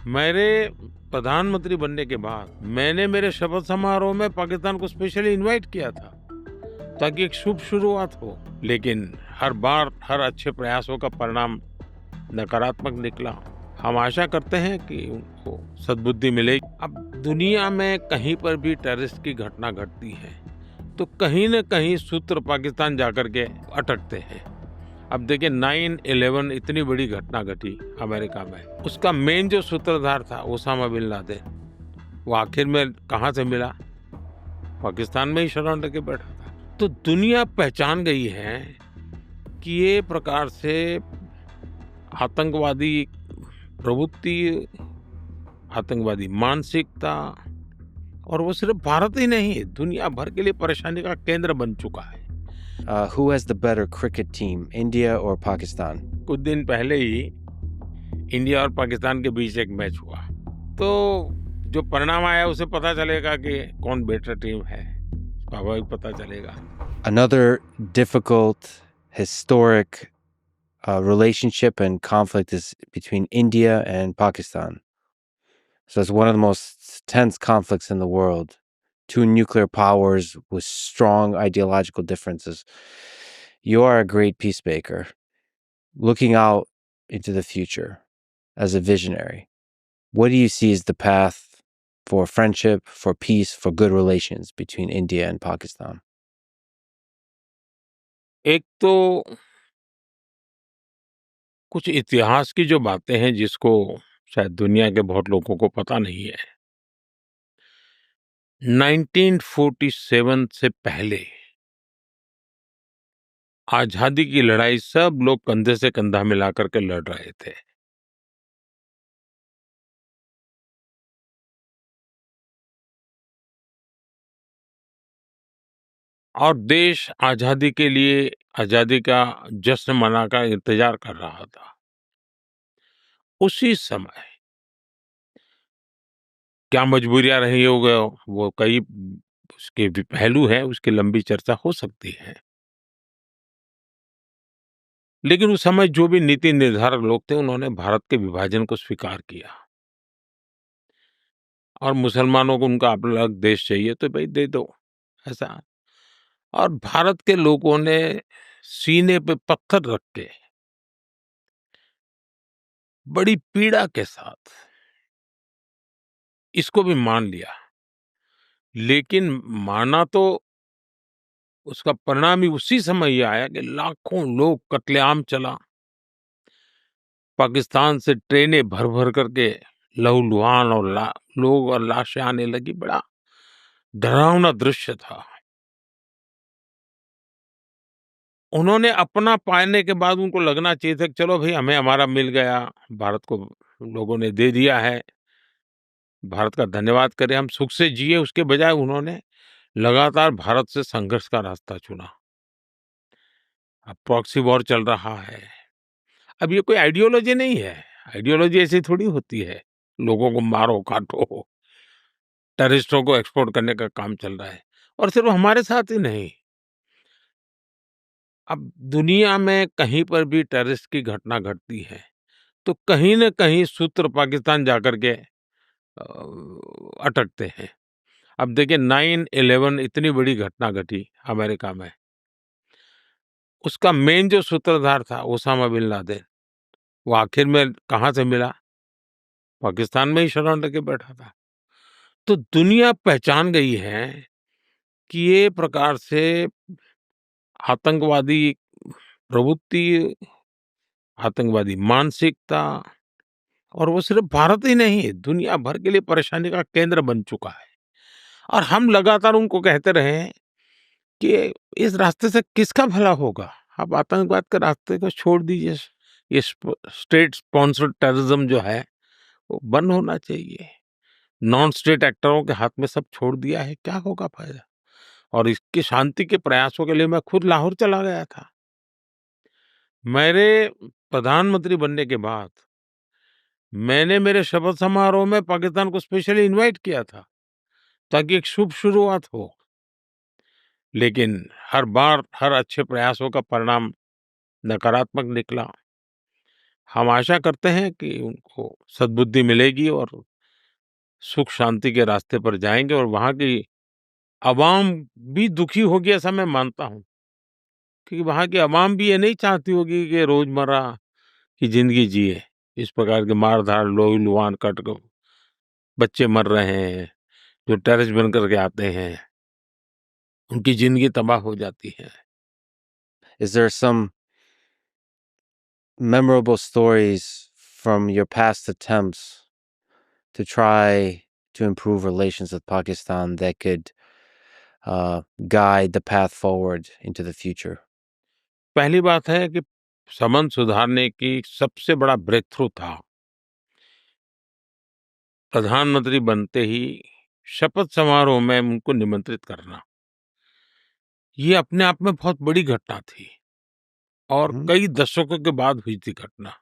मेरे प्रधानमंत्री बनने के बाद मैंने मेरे शपथ समारोह में पाकिस्तान को स्पेशली इनवाइट किया था ताकि एक शुभ शुरुआत हो। लेकिन हर बार हर अच्छे प्रयासों का परिणाम नकारात्मक निकला। हम आशा करते हैं कि उनको सद्बुद्धि मिलेगी। अब दुनिया में कहीं पर भी टेररिस्ट की घटना घटती है तो कहीं न कहीं सूत्र पाकिस्तान जाकर के अटकते हैं। अब देखिए 9/11 इतनी बड़ी घटना घटी अमेरिका में। उसका मेन जो सूत्रधार था ओसामा बिन लादेन, वो आखिर में कहाँ से मिला? पाकिस्तान में ही शरण लेके बैठा था। तो दुनिया पहचान गई है कि ये प्रकार से आतंकवादी प्रवृत्ति, आतंकवादी मानसिकता, और वो सिर्फ भारत ही नहीं, दुनिया भर के लिए परेशानी का केंद्र बन चुका है। Who has the better cricket team, India or Pakistan? कुछ दिन पहले ही इंडिया और पाकिस्तान के बीच एक मैच हुआ, तो जो परिणाम आया उसे पता चलेगा कि कौन बेटर टीम है, स्वाभाविक पता चलेगा। Another difficult, historic relationship and conflict is between India and Pakistan. So it's one of the most tense conflicts in the world. Two nuclear powers with strong ideological differences. You are a great peacemaker, looking out into the future as a visionary. What do you see as the path for friendship, for peace, for good relations between India and Pakistan? एक तो कुछ इतिहास की जो बातें हैं जिसको शायद दुनिया के बहुत लोगों को पता नहीं है। 1947 से पहले आजादी की लड़ाई सब लोग कंधे से कंधा मिलाकर के लड़ रहे थे। और देश आजादी के लिए, आजादी का जश्न मनाकर इंतजार कर रहा था। उसी समय क्या मजबूरियां रही होंगी, वो कई उसके भी पहलू हैं, उसकी लंबी चर्चा हो सकती है। लेकिन उस समय जो भी नीति निर्धारक लोग थे, उन्होंने भारत के विभाजन को स्वीकार किया। और मुसलमानों को उनका अलग देश चाहिए तो भाई दे दो, ऐसा। और भारत के लोगों ने सीने पे पत्थर रख के बड़ी पीड़ा के साथ इसको भी मान लिया। लेकिन माना तो उसका परिणाम ही उसी समय ये आया कि लाखों लोग, कत्लेआम चला। पाकिस्तान से ट्रेनें भर भर करके लहूलुहान और लोग और लाशें आने लगी। बड़ा डरावना दृश्य था। उन्होंने अपना पाने के बाद उनको लगना चाहिए था कि चलो भाई हमें हमारा मिल गया, भारत को लोगों ने दे दिया है, भारत का धन्यवाद करें, हम सुख से जिए। उसके बजाय उन्होंने लगातार भारत से संघर्ष का रास्ता चुना। अब प्रॉक्सी वॉर चल रहा है। अब ये कोई आइडियोलॉजी नहीं है। आइडियोलॉजी ऐसी थोड़ी होती है, लोगों को मारो काटो, टेररिस्टों को एक्सपोर्ट करने का काम चल रहा है। और सिर्फ हमारे साथ ही नहीं, अब दुनिया में कहीं पर भी टेररिस्ट की घटना घटती है तो कहीं न कहीं सूत्र पाकिस्तान जाकर के अटकते हैं। अब देखिए 9/11 इतनी बड़ी घटना घटी अमेरिका में। उसका मेन जो सूत्रधार था ओसामा बिन लादेन, वो आखिर में कहाँ से मिला? पाकिस्तान में ही शरण लेके बैठा था। तो दुनिया पहचान गई है कि ये प्रकार से आतंकवादी प्रवृत्ति, आतंकवादी मानसिकता, और वो सिर्फ भारत ही नहीं, दुनिया भर के लिए परेशानी का केंद्र बन चुका है। और हम लगातार उनको कहते रहे हैं कि इस रास्ते से किसका भला होगा? आप आतंकवाद के रास्ते को छोड़ दीजिए। ये स्टेट स्पॉन्सर्ड टेररिज्म जो है, वो बंद होना चाहिए। नॉन स्टेट एक्टरों के हाथ में सब छोड़ दिया है, क्या होगा फायदा? और इसकी शांति के प्रयासों के लिए मैं खुद लाहौर चला गया था। मेरे प्रधानमंत्री बनने के बाद मैंने मेरे शपथ समारोह में पाकिस्तान को स्पेशली इनवाइट किया था ताकि एक शुभ शुरुआत हो। लेकिन हर बार हर अच्छे प्रयासों का परिणाम नकारात्मक निकला। हम आशा करते हैं कि उनको सद्बुद्धि मिलेगी और सुख शांति के रास्ते पर जाएँगे और वहाँ की अवाम भी दुखी होगी ऐसा मैं मानता हूँ। क्योंकि वहाँ की अवाम भी ये नहीं चाहती होगी कि रोज़मर्रा की ज़िंदगी जिए। इस प्रकार के मार-धाड़, लोही-लुहान कट क बच्चे मर रहे हैं, जो टेररिस्ट बन कर के आते हैं, उनकी ज़िंदगी तबाह हो जाती है। Is there some memorable stories from your past attempts to try to improve relations with Pakistan that could guide the path forward into the future? पहली बात है कि संबंध सुधारने की सबसे बड़ा ब्रेक थ्रू था, प्रधानमंत्री बनते ही शपथ समारोह में उनको निमंत्रित करना। ये अपने आप में बहुत बड़ी घटना थी और Mhm. कई दशकों के बाद हुई थी घटना।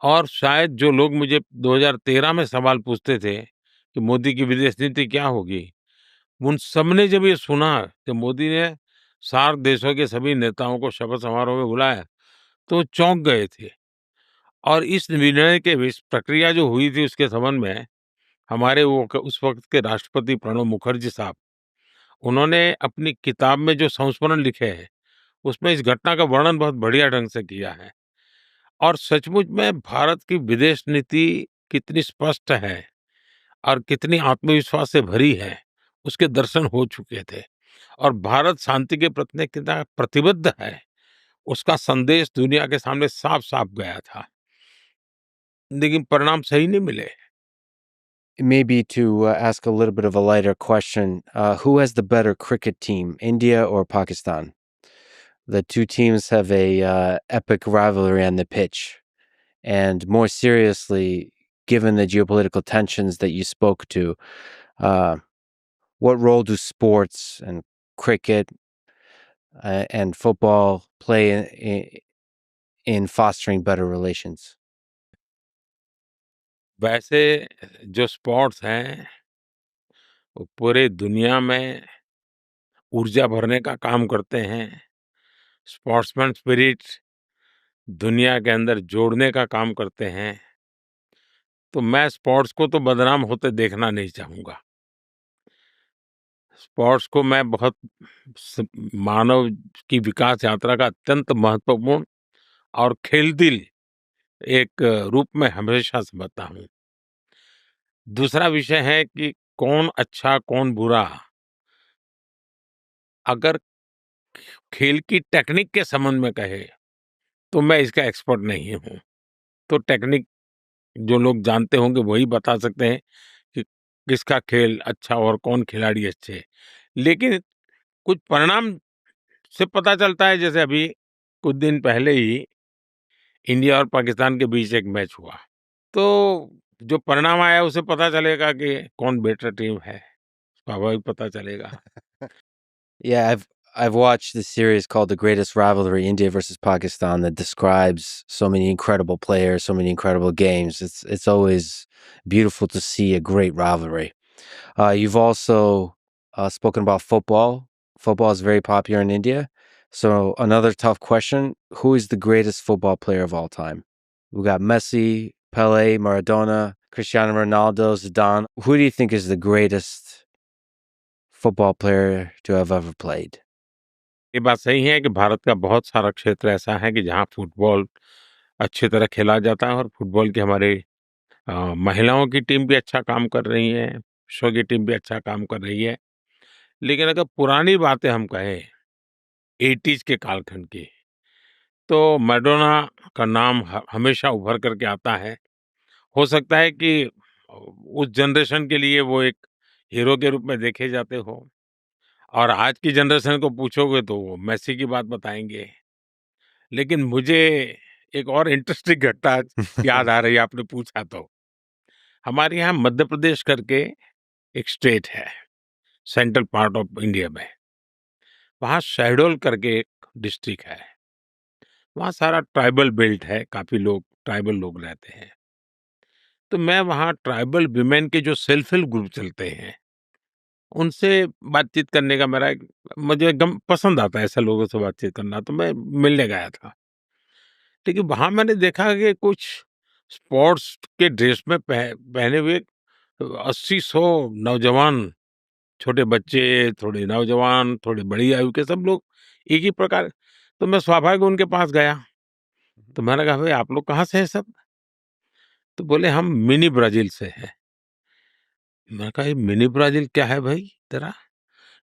और शायद जो लोग मुझे 2013 में सवाल पूछते थे कि मोदी की विदेश नीति क्या होगी, उन सबने जब ये सुना कि मोदी ने सार्क देशों के सभी नेताओं को शपथ समारोह में बुलाया, तो वो चौंक गए थे। और इस निर्णय के इस प्रक्रिया जो हुई थी उसके संबंध में हमारे वो उस वक्त के राष्ट्रपति प्रणब मुखर्जी साहब, उन्होंने अपनी किताब में जो संस्मरण लिखे हैं, उसमें इस घटना का वर्णन बहुत बढ़िया ढंग से किया है। और सचमुच में भारत की विदेश नीति कितनी स्पष्ट है और कितनी आत्मविश्वास से भरी है, उसके दर्शन हो चुके थे। और भारत शांति के प्रति कितना प्रतिबद्ध है, उसका संदेश दुनिया के सामने साफ-साफ गया था। लेकिन परिणाम सही नहीं मिले। Maybe to ask a little bit of a lighter question, who has the better cricket team, India or Pakistan? The two teams have a epic rivalry on the pitch. And more seriously, given the geopolitical tensions that you spoke to, uh, what role do sports and cricket and football play in fostering better relations? वैसे जो sports हैं, वो पूरे दुनिया में ऊर्जा भरने का काम करते हैं। स्पोर्ट्समैन स्पिरिट दुनिया के अंदर जोड़ने का काम करते हैं। तो मैं स्पोर्ट्स को तो बदनाम होते देखना नहीं चाहूँगा। स्पोर्ट्स को मैं बहुत स मानव की विकास यात्रा का अत्यंत महत्वपूर्ण और खेल-दिल एक रूप में हमेशा समझता हूँ। दूसरा विषय है कि कौन अच्छा, कौन बुरा, अगर खेल की टेक्निक के संबंध में कहे, तो मैं इसका एक्सपर्ट नहीं हूँ। तो टेक्निक जो लोग जानते होंगे वही बता सकते हैं कि किसका खेल अच्छा और कौन खिलाड़ी अच्छे हैं। लेकिन कुछ परिणाम से पता चलता है, जैसे अभी कुछ दिन पहले ही इंडिया और पाकिस्तान के बीच एक मैच हुआ। तो जो परिणाम आया उससे पता चलेगा कि कौन बेटर टीम है, स्वाभाविक पता चलेगा। Yeah, I've watched this series called The Greatest Rivalry, India versus Pakistan, that describes so many incredible players, so many incredible games. It's always beautiful to see a great rivalry. You've also spoken about football. Football is very popular in India. So another tough question: who is the greatest football player of all time? We got Messi, Pele, Maradona, Cristiano Ronaldo, Zidane. Who do you think is the greatest football player to have ever played? ये बात सही है कि भारत का बहुत सारा क्षेत्र ऐसा है कि जहाँ फुटबॉल अच्छी तरह खेला जाता है और फुटबॉल की हमारे महिलाओं की टीम भी अच्छा काम कर रही है, पुरुषों की टीम भी अच्छा काम कर रही है। लेकिन अगर पुरानी बातें हम कहें 80s के कालखंड की, तो मैडोना का नाम हमेशा उभर करके आता है। हो सकता है कि उस जनरेशन के लिए वो एक हीरो के रूप में देखे जाते हो और आज की जनरेशन को पूछोगे तो वो मेसी की बात बताएंगे। लेकिन मुझे एक और इंटरेस्टिंग घटना याद आ रही है, आपने पूछा तो। हमारे यहाँ मध्य प्रदेश करके एक स्टेट है, सेंट्रल पार्ट ऑफ इंडिया में। वहाँ शहडोल करके एक डिस्ट्रिक्ट है। वहाँ सारा ट्राइबल बेल्ट है, काफ़ी लोग ट्राइबल लोग रहते हैं। तो मैं वहाँ ट्राइबल विमेन के जो सेल्फ हेल्प ग्रुप चलते हैं, उनसे बातचीत करने का मेरा एक मुझे गम पसंद आता है ऐसे लोगों से बातचीत करना, तो मैं मिलने गया था। लेकिन वहाँ मैंने देखा कि कुछ स्पोर्ट्स के ड्रेस में पहने हुए 80-100 नौजवान, छोटे बच्चे, थोड़े नौजवान, थोड़ी बड़ी आयु के सब लोग एक ही प्रकार। तो मैं स्वाभाविक उनके पास गया, तो मैंने कहा, "भई आप लोग कहाँ से हैं सब?" तो बोले, "हम मिनी ब्राज़ील से हैं।" मैंने कहा, "ये मिनी ब्राज़ील क्या है भई तेरा?"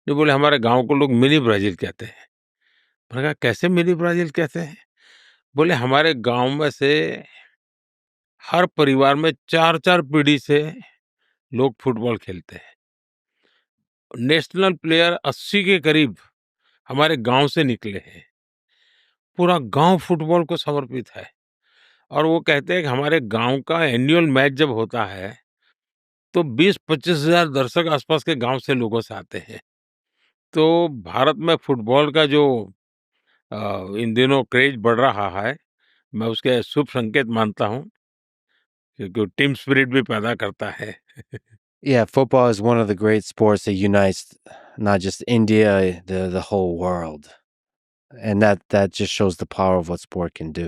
ये बोले, "हमारे गाँव को लोग मिनी ब्राज़ील कहते हैं।" मैंने कहा, "कैसे मिनी ब्राज़ील कहते हैं?" बोले, "हमारे गाँव में से हर परिवार में 4-4 पीढ़ी से लोग फुटबॉल खेलते हैं। नेशनल प्लेयर 80 के करीब हमारे गाँव से निकले हैं। पूरा गाँव फुटबॉल को समर्पित है और वो कहते हैं कि हमारे गाँव का एनुअल मैच जब होता है, तो 20-25 हज़ार दर्शक आस-पास के गाँव से लोगों से आते हैं। तो भारत में फुटबॉल का जो इन दिनों क्रेज़ बढ़ रहा है, मैं उसके शुभ संकेत मानता हूँ, क्योंकि वो टीम स्पिरिट भी पैदा करता है।" Yeah, football is one of the great sports that unites not just India, the whole world. And that just shows the power of what sport can do.